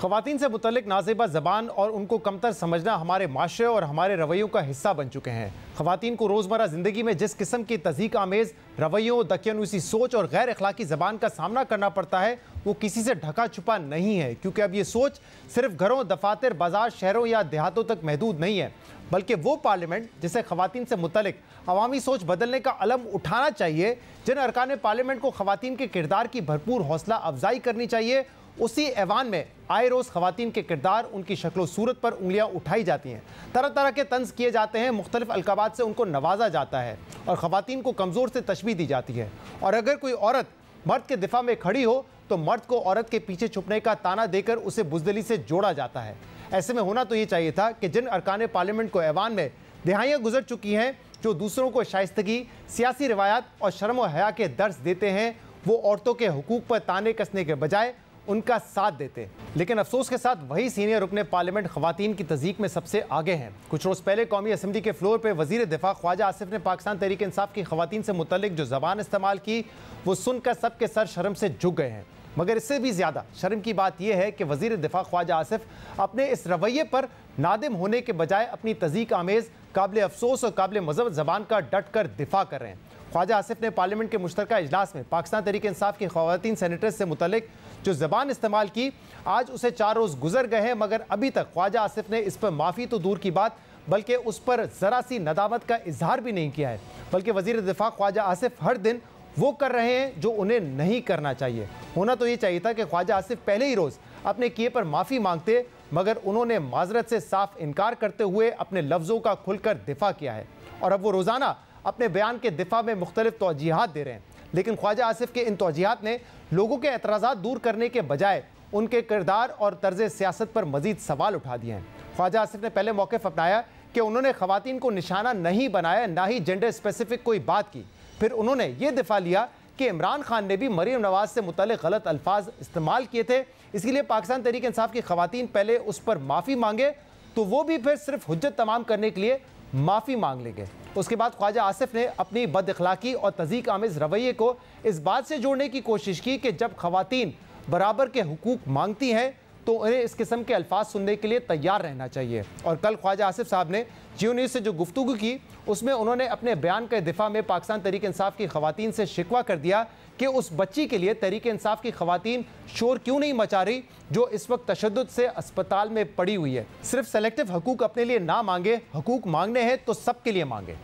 ख़वातीन से मुतल्लिक नाज़ेबा ज़बान और उनको कमतर समझना हमारे माशरे और हमारे रवैयों का हिस्सा बन चुके हैं। ख़वातीन को रोज़मर्रा ज़िंदगी में जिस किस्म की तज़हीक आमेज़ रवैयों, दकियानूसी सोच और गैर अखलाकी ज़बान का सामना करना पड़ता है वो किसी से ढका छुपा नहीं है, क्योंकि अब ये सोच सिर्फ घरों, दफातर, बाजार, शहरों या देहातों तक महदूद नहीं है, बल्कि वो पार्लियामेंट जिसे ख़वातीन से मुतल्लिक अवामी सोच बदलने का अलम उठाना चाहिए, जिन अरकान पार्लियामेंट को ख़वातीन के किरदार की भरपूर हौसला अफजाई करनी चाहिए, उसी ऐवान में आए रोज़ ख़वातीन के किरदार, उनकी शक्ल सूरत पर उंगलियां उठाई जाती हैं, तरह तरह के तंज किए जाते हैं, मुख्तलिफ अलकाबात से उनको नवाजा जाता है और ख़वातीन को कमज़ोर से तशबीह दी जाती है। और अगर कोई औरत मर्द के दिफा में खड़ी हो तो मर्द को औरत के पीछे छुपने का ताना देकर उसे बुज़दिली से जोड़ा जाता है। ऐसे में होना तो ये चाहिए था कि जिन अरकान पार्लियामेंट को ऐवान में दिहाइयाँ गुजर चुकी हैं, जो दूसरों को शाइस्तगी, सियासी रिवायात और शर्म व हया के दर्स देते हैं, वो औरतों के हुकूक पर ताने कसने के बजाय उनका साथ देते। लेकिन अफसोस के साथ वही सीनियर रुकने पार्लियामेंट ख़वातीन की तज़हीक में सबसे आगे हैं। कुछ रोज़ पहले कौमी असम्बली के फ्लोर पर वज़ीर दिफा ख्वाजा आसिफ ने पाकिस्तान तहरीक इंसाफ की ख़वातीन से मुतल्लिक जो ज़बान इस्तेमाल की, वो सुनकर सबके सर शर्म से झुक गए हैं। मगर इससे भी ज़्यादा शर्म की बात यह है कि वज़ीर दिफा ख्वाजा आसिफ अपने इस रवैये पर नादिम होने के बजाय अपनी तज़हीक आमेज़, काबिल अफसोस और काबिल मज़म्मत ज़बान का डट कर दिफा कर रहे हैं। ख्वाजा आसिफ ने पार्लियामेंट के मुश्तरका इजलास में पाकिस्तान तहरीक इंसाफ की ख़वातीन सेनेटर्स से मुतल्लिक जो ज़बान इस्तेमाल की, आज उसे 4 रोज़ गुजर गए हैं, मगर अभी तक ख्वाजा आसिफ ने इस पर माफ़ी तो दूर की बात, बल्कि उस पर ज़रा सी नदामत का इजहार भी नहीं किया है। बल्कि वज़ीर दिफा ख्वाजा आसिफ हर दिन वो कर रहे हैं जो उन्हें नहीं करना चाहिए। होना तो ये चाहिए था कि ख्वाजा आसिफ पहले ही रोज़ अपने किए पर माफ़ी मांगते, मगर उन्होंने माजरत से साफ इनकार करते हुए अपने लफ्ज़ों का खुलकर दिफा किया है और अब वो रोज़ाना अपने बयान के दिफा में मुख्तलिफ तौजीहात दे रहे हैं। लेकिन ख्वाजा आसिफ के इन तौजीहात ने लोगों के एतराज़ात दूर करने के बजाय उनके किरदार और तर्ज सियासत पर मजीद सवाल उठा दिए हैं। ख्वाजा आसिफ ने पहले मौक़िफ़ अपनाया कि उन्होंने ख़वातीन को निशाना नहीं बनाया, ना ही जेंडर स्पेसिफिक कोई बात की। फिर उन्होंने ये दिफा लिया कि इमरान खान ने भी मरीम नवाज से मुतल्लिक गलत अल्फाज इस्तेमाल किए थे, इसलिए पाकिस्तान तहरीक इंसाफ की ख़वातीन पहले उस पर माफ़ी मांगे तो वो भी फिर सिर्फ हुज्जत तमाम करने के लिए माफ़ी मांग लेंगे। उसके बाद ख्वाजा आसिफ ने अपनी बद अखलाकी और तज़हीक आमेज़ रवैये को इस बात से जोड़ने की कोशिश की कि जब ख़वातीन बराबर के हुकूक मांगती हैं तो उन्हें इस किस्म के अल्फाज सुनने के लिए तैयार रहना चाहिए। और कल ख्वाजा आसिफ साहब ने जियो न्यूज़ से जो गुफ्तगू की, उसमें उन्होंने अपने बयान के दिफा में पाकिस्तान तहरीक इंसाफ की ख़वातीन से शिकवा कर दिया कि उस बच्ची के लिए तहरीक इंसाफ की ख़वातीन शोर क्यों नहीं मचा रही जो इस वक्त तशद्दुद से अस्पताल में पड़ी हुई है। सिर्फ सेलेक्टिव हकूक अपने लिए ना मांगे, हकूक मांगने हैं तो सबके लिए मांगे।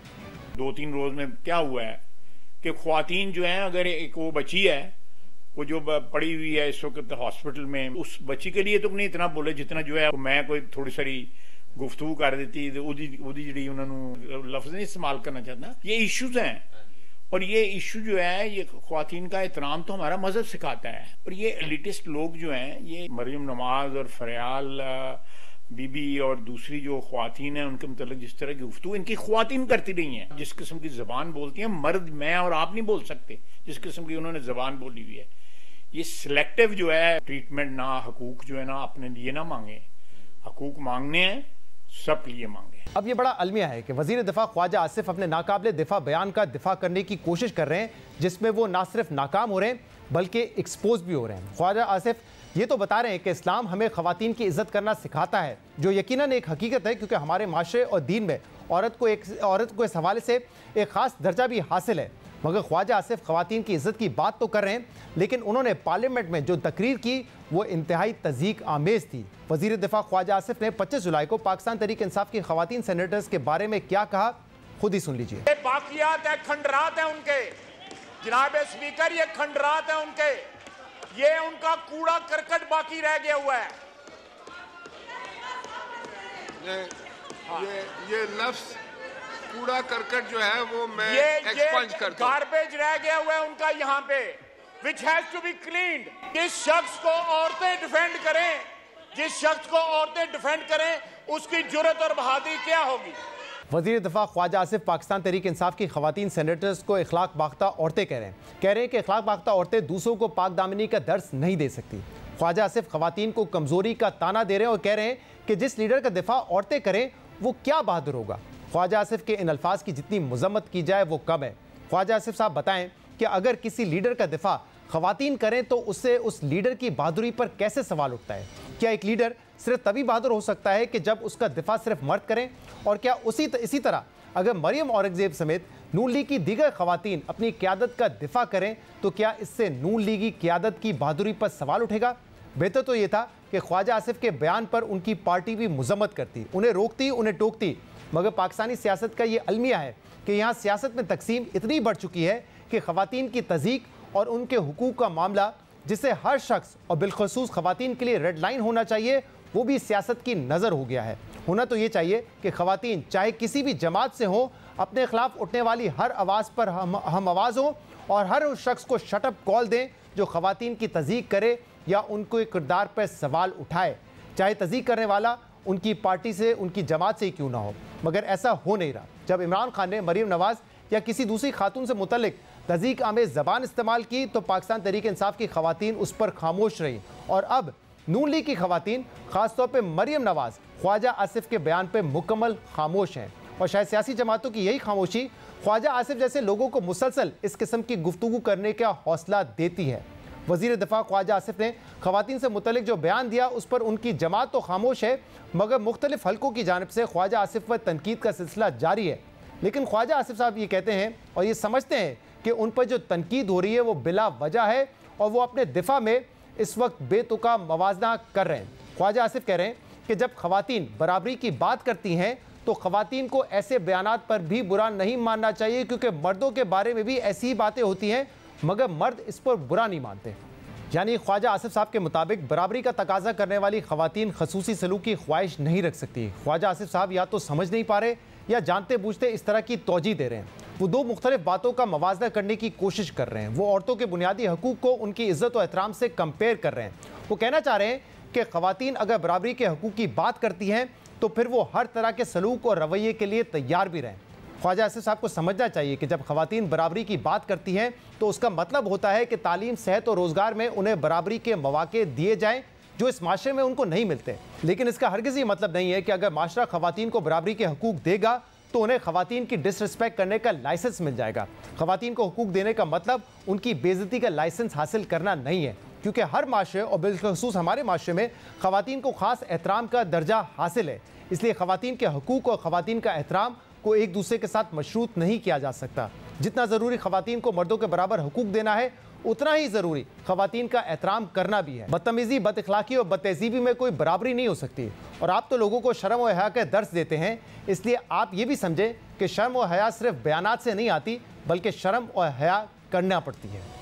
2-3 रोज में क्या हुआ है कि ख्वातीन जो है, अगर एक वो बच्ची है वो जो पड़ी हुई है इस वक्त हॉस्पिटल में, उस बच्ची के लिए तो नहीं इतना बोले जितना जो है मैं कोई थोड़ी सारी गुफ्तगू कर देती जी उन्होंने लफ्ज नहीं इस्तेमाल करना चाहता। ये इश्यूज हैं और ये इशू जो है ये ख्वातीन का एहतराम तो हमारा मजहब सिखाता है। और ये एलिटिस्ट लोग जो हैं, ये मरीम नवाज और फरियाल बीबी और दूसरी जो ख्वातीन हैं उनके मतलब जिस तरह की गुफ्तगू इनकी ख्वातीन करती रही हैं, जिस किस्म की जबान बोलती हैं, मर्द मैं और आप नहीं बोल सकते जिस किस्म की उन्होंने जबान बोली हुई है। ये सिलेक्टिव जो है ट्रीटमेंट, ना हकूक जो है ना अपने लिए ना मांगे, हकूक मांगने हैं सब लिए मांगे। अब ये बड़ा अलमिया है कि वज़ीर दिफा ख्वाजा आसिफ अपने नाकाबिले दिफा बयान का दिफा करने की कोशिश कर रहे हैं, जिसमें वो ना सिर्फ नाकाम हो रहे हैं बल्कि एक्सपोज भी हो रहे हैं। ख्वाजा आसिफ ये तो बता रहे हैं कि इस्लाम हमें ख़वातीन की इज़्ज़त करना सिखाता है, जो यकीनन एक हकीकत है, क्योंकि हमारे माशरे और दीन में औरत को इस हवाले से एक ख़ास दर्जा भी हासिल है। मगर ख्वाजा आसिफ ख़वातीन की इज़्ज़त की बात तो कर रहे हैं, लेकिन उन्होंने पार्लियामेंट में जो तकरीर की वो इंतहाई तज़हीक आमेज़ थी। वज़ीर दिफा ख्वाजा आसिफ ने 25 जुलाई को पाकिस्तान तहरीक इंसाफ की ख़वातीन सेनेटर्स के बारे में क्या कहा, खुद ही सुन लीजिए। बाकियात है, खंडरात है उनके, जनाब स्पीकर, ये खंडरात है उनके, ये उनका कूड़ा करकट बाकी रह गया हुआ है। ये लफ्ज़ कूड़ा करकट जो है वो मैं एक्सपंज करता हूं। गार्बेज रह गया हुआ है उनका यहाँ पे, which has to be cleaned. जिस शख्स को औरतें डिफेंड करें, जिस शख्स को औरतें डिफेंड करें, उसकी जुर्रत और बहादुरी क्या होगी। वज़ीर दिफा ख्वाजा आसिफ पाकिस्तान तहरीक इंसाफ की ख़वातीन सेनेटर्स को इखलाक बाख्ता औरतें कह रहे हैं कि इखलाक बाख्ता औरतें दूसरों को पाक दामनी का दर्स नहीं दे सकती। ख्वाजा आसिफ ख़वातीन को कमज़ोरी का ताना दे रहे हैं और कह रहे हैं कि जिस लीडर का दिफा औरतें करें वो क्या बहादुर होगा। ख्वाजा आसिफ के इन अल्फाज की जितनी मजम्मत की जाए वो कम है। ख्वाजा आसिफ साहब बताएं कि अगर किसी लीडर का दिफा ख़वातीन करें तो उससे उस लीडर की बहादुरी पर कैसे सवाल उठता है। क्या एक लीडर सिर्फ तभी बहादुर हो सकता है कि जब उसका दिफा सिर्फ मर्द करें? और क्या इसी तरह अगर मरियम औरंगजेब समेत नून लीग की दीगर खवातीन अपनी क़यादत का दिफा करें तो क्या इससे नून लीगी क़यादत की बहादुरी पर सवाल उठेगा? बेहतर तो ये था कि ख्वाजा आसिफ के बयान पर उनकी पार्टी भी मजम्मत करती, उन्हें रोकती, उन्हें टोकती। मगर पाकिस्तानी सियासत का ये अलमिया है कि यहाँ सियासत में तकसीम इतनी बढ़ चुकी है कि खवातीन की तज़ीक और उनके हुकूक का मामला, जिसे हर शख्स और बिलखसूस खवातीन के लिए रेड लाइन होना चाहिए, वो भी सियासत की नज़र हो गया है। होना तो ये चाहिए कि खवातीन चाहे किसी भी जमात से हो, अपने खिलाफ उठने वाली हर आवाज़ पर हम आवाज़ हों और हर उस शख्स को शटअप कॉल दें जो खवातीन की तज़ीक करे या उनको किरदार पर सवाल उठाए, चाहे तज़ीक करने वाला उनकी पार्टी से, उनकी जमात से ही क्यों ना हो। मगर ऐसा हो नहीं रहा। जब इमरान खान ने मरियम नवाज़ या किसी दूसरी खातून से मुतल्लिक तज़ीक आमेज़ ज़बान इस्तेमाल की तो पाकिस्तान तहरीक इंसाफ की खवातीन उस पर खामोश रही। और अब नून लीग की खवातीन, ख़ासतौर पर मरियम नवाज़, ख्वाजा आसिफ के बयान पर मुकम्मल खामोश हैं। और शायद सियासी जमातों की यही खामोशी ख्वाजा आसिफ जैसे लोगों को मुसलसल इस किस्म की गुफ्तगू करने का हौसला देती है। वज़ीर दिफा ख्वाजा आसिफ ने खवातीन से मुतल्लिक जो बयान दिया उस पर उनकी जमात तो खामोश है, मगर मुख्तलिफ हलकों की जानिब से ख्वाजा आसिफ पर तनकीद का सिलसिला जारी है। लेकिन ख्वाजा आसिफ साहब ये कहते हैं और ये समझते हैं कि उन पर जो तनकीद हो रही है वो बिला वजह है और वो अपने दिफा में इस वक्त बेतुका मवाजना कर रहे हैं। ख्वाजा आसिफ कह रहे हैं कि जब खवातीन बराबरी की बात करती हैं तो खवातीन को ऐसे बयानात पर भी बुरा नहीं मानना चाहिए, क्योंकि मर्दों के बारे में भी ऐसी ही बातें होती हैं मगर मर्द इस पर बुरा नहीं मानते। यानी ख्वाजा आसिफ साहब के मुताबिक बराबरी का तकाजा करने वाली खवातीन खसूसी सलूक की ख्वाहिश नहीं रख सकती। ख्वाजा आसिफ साहब या तो समझ नहीं पा रहे या जानते बूझते इस तरह की तोजी दे रहे हैं। वो दो मुख्तलिफ बातों का मवाजना करने की कोशिश कर रहे हैं। वो औरतों के बुनियादी हकूक़ को उनकी इज़्ज़त और एहतराम से कंपेयर कर रहे हैं। वो कहना चाह रहे हैं कि खवातीन अगर बराबरी के हकूक़ की बात करती हैं तो फिर वो हर तरह के सलूक और रवैये के लिए तैयार भी रहें। ख्वाजा आसिफ साहब को समझना चाहिए कि जब खवातीन बराबरी की बात करती हैं तो उसका मतलब होता है कि तालीम, सेहत और रोज़गार में उन्हें बराबरी के मौके दिए जाएँ जो इस माशरे में उनको नहीं मिलते। लेकिन इसका हरगिज़ ये मतलब नहीं है कि अगर माशरा खवातीन को बराबरी के हकूक़ देगा तो उन्हें खवातीन की डिसरिस्पेक्ट करने का लाइसेंस मिल जाएगा। खवातीन को हकूक़ देने का मतलब उनकी बेइज्जती का लाइसेंस हासिल करना नहीं है, क्योंकि हर माशरे और बिलखसूस हमारे माशरे में खवातीन को ख़ास एहतराम का दर्जा हासिल है। इसलिए खवातीन के हकूक़ और खवातीन का एहतराम को एक दूसरे के साथ मशरूत नहीं किया जा सकता। जितना ज़रूरी खवातीन को मर्दों के बराबर हकूक़ देना है, उतना ही ज़रूरी खवातीन का एहतराम करना भी है। बदतमीज़ी, बदअखलाकी और बदतहज़ीबी में कोई बराबरी नहीं हो सकती। और आप तो लोगों को शर्म और हया का दर्स देते हैं, इसलिए आप ये भी समझें कि शर्म और हया सिर्फ बयानात से नहीं आती, बल्कि शर्म और हया करना पड़ती है।